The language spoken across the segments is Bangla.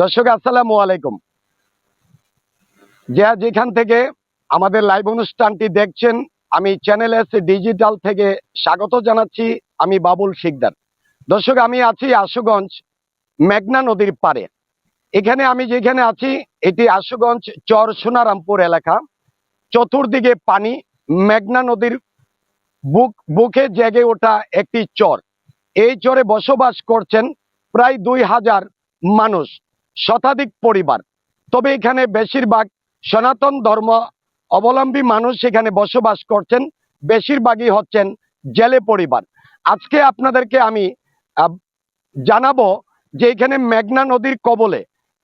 দর্শক আসসালামু আলাইকুম। যেখান থেকে আমাদের লাইভ অনুষ্ঠানটি দেখছেন, আমি চ্যানেল এস ডিজিটাল থেকে স্বাগত জানাচ্ছি। আমি বাবুল শিকদার। দর্শক, আমি আছি আশুগঞ্জ মেঘনা নদীর পাড়ে। এখানে আমি যেখানে আছি এটি আশুগঞ্জ চর সোনারামপুর এলাকা। চতুর্দিকে পানি, মেঘনা নদীর বুকে জেগে ওঠা একটি চর। এই চরে বসবাস করছেন প্রায় 2000 মানুষ, শতাধিক পরিবার। তবে এখানে বেশিরভাগ সনাতন ধর্ম অবলম্বী মানুষ এখানে বসবাস করছেন। বেশিরভাগই হচ্ছেন জেলে পরিবার। আজকে আপনাদেরকে আমি জানাবো যে এখানে মেঘনা নদীর কবলে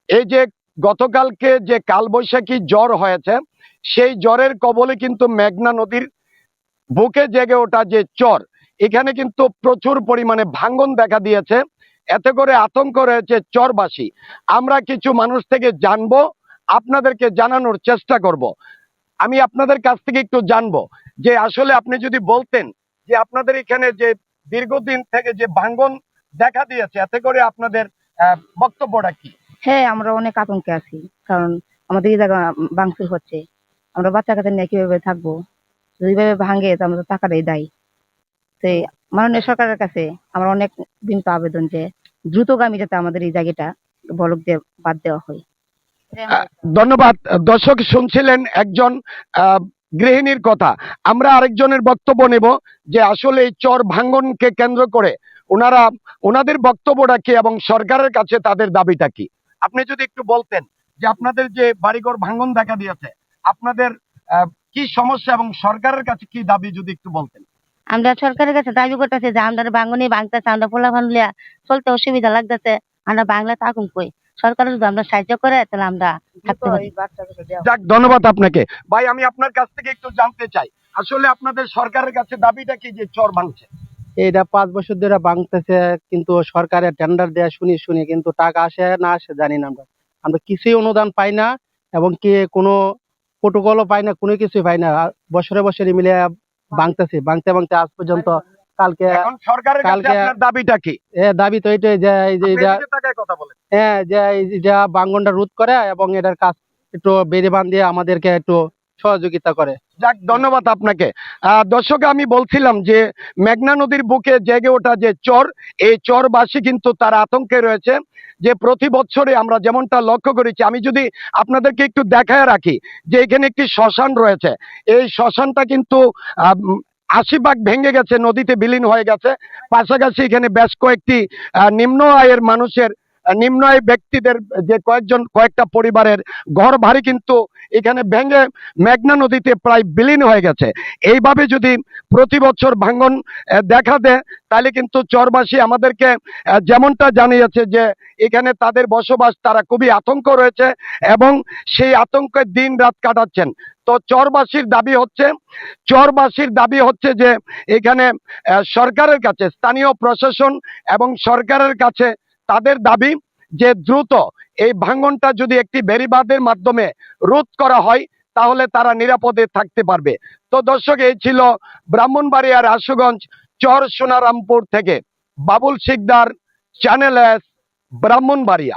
এই যে গতকালকে যে কালবৈশাখী জ্বর হয়েছে, সেই জ্বরের কবলে কিন্তু মেঘনা নদীর বুকে জেগে ওঠা যে চর, এখানে কিন্তু প্রচুর পরিমাণে ভাঙ্গন দেখা দিয়েছে। এতে করে আতঙ্ক রয়েছে চরবাসী। আমরা কিছু মানুষ থেকে জানবো, আপনাদেরকে জানানোর চেষ্টা করব। আমি আপনাদের কাছ থেকে একটু জানবো যে আসলে আপনি যদি বলতেন যে আপনাদের এখানে যে দীর্ঘদিন থেকে যে ভাঙ্গন দেখা দিয়েছে, এতে করে আপনাদের বক্তব্যটা কি? হ্যাঁ, আমরা অনেক আতঙ্কে আছি, কারণ আমাদের এই জায়গা ভাঙচুর হচ্ছে। আমরা বাচ্চা কাচ্চা নিয়ে কিভাবে থাকবো? যদি এইভাবে ভাঙে তো আমরা তো টাকাটাই দায়ী। তো মাননীয় সরকারের কাছে আমার অনেক বিনীত আবেদন যে দ্রুতগামী যাতে আমাদের এই জায়গাটা বলক দিয়ে বাদ দেওয়া হয়। ধন্যবাদ। দর্শক শুনছিলেন একজন গৃহিণীর কথা। আমরা আরেকজনের বক্তব্য নেব যে আসলে এই চর ভাঙ্গনকে কেন্দ্র করে ওনাদের বক্তব্যটা কি এবং সরকারের কাছে তাদের দাবিটা কি। আপনি যদি একটু বলতেন যে আপনাদের যে বাড়িঘর ভাঙ্গন দেখা দিয়েছে, আপনাদের কি সমস্যা এবং সরকারের কাছে কি দাবি, যদি একটু বলতেন। আমরা সরকারের কাছে দাবি করতেছি যে আমরা ভাঙনি ভাঙতেছে, আমরা পোলাপান লিয়া চলতে অসুবিধা লাগতেছে, আমরা বাংলা থাকুন কই। সরকার যদি আমরা সাহায্য করে তাহলে আমরা থাকতে পারি। যাক, ধন্যবাদ আপনাকে। ভাই, আমি আপনার কাছ থেকে একটু জানতে চাই আসলে আপনাদের সরকারের কাছে দাবিটা কি যে চর ভাঙছে? এটা 5 বছর ধরে ভাঙতেছে, কিন্তু সরকারের টেন্ডার দেয়া শুনি শুনি কিন্তু টাকা আসে না আসে জানি না। আমরা আমরা কিছুই অনুদান পাই না, এবং কি কোনো প্রোটোকলও পাই না, কোনো কিছুই পাই না। বছরে বছরে মিলে ভাঙতেছে, ভাঙতে ভাঙতে আজ পর্যন্ত কালকে এখন সরকারের কাছে আপনার দাবিটা কি? দাবি তো এটাই যে এই যে এটা কথা বলেন। হ্যাঁ, যে এটা ভাঙনটা রোধ করে এবং এটার কাজ একটু বেড়ে বাঁধিয়ে আমাদেরকে একটু সহযোগিতা করে। যাক, ধন্যবাদ আপনাকে। দর্শক, আমি বলছিলাম যে মেঘনা নদীর বুকে জেগে ওঠা যে চর, এই চরবাসী কিন্তু তার আতঙ্কে রয়েছে। যে প্রতি বছরে আমরা যেমনটা লক্ষ্য করেছি, আমি যদি আপনাদেরকে একটু দেখায় রাখি যে এখানে একটি শ্মশান রয়েছে। এই শ্মশানটা কিন্তু 80 ভাগ ভেঙে গেছে, নদীতে বিলীন হয়ে গেছে। পাশাপাশি এখানে বেশ কয়েকটি নিম্ন আয়ের মানুষের, নিম্ন আয় ব্যক্তিদের যে কয়েকটা পরিবারের ঘর বাড়ি কিন্তু এখানে ভেঙে মেঘনা নদীতে প্রায় বিলীন হয়ে গেছে। এইভাবে যদি প্রতি বছর ভাঙ্গন দেখা দেয়, তাহলে কিন্তু চরবাসী আমাদেরকে যেমনটা জানিয়েছে যে এখানে তাদের বসবাস, তারা খুবই আতঙ্ক রয়েছে এবং সেই আতঙ্কের দিন রাত কাটাচ্ছেন। তো চরবাসীর দাবি হচ্ছে যে এখানে সরকারের কাছে, স্থানীয় প্রশাসন এবং সরকারের কাছে তাদের দাবি যে দ্রুত এই ভাঙ্গনটা যদি একটি বেড়িবাঁধের মাধ্যমে রোধ করা হয়, তাহলে তারা নিরাপদে থাকতে পারবে। তো দর্শক, এই ছিল ব্রাহ্মণবাড়িয়ার আশুগঞ্জ চর সোনারামপুর থেকে বাবুল শিকদার, চ্যানেল এস, ব্রাহ্মণবাড়িয়া।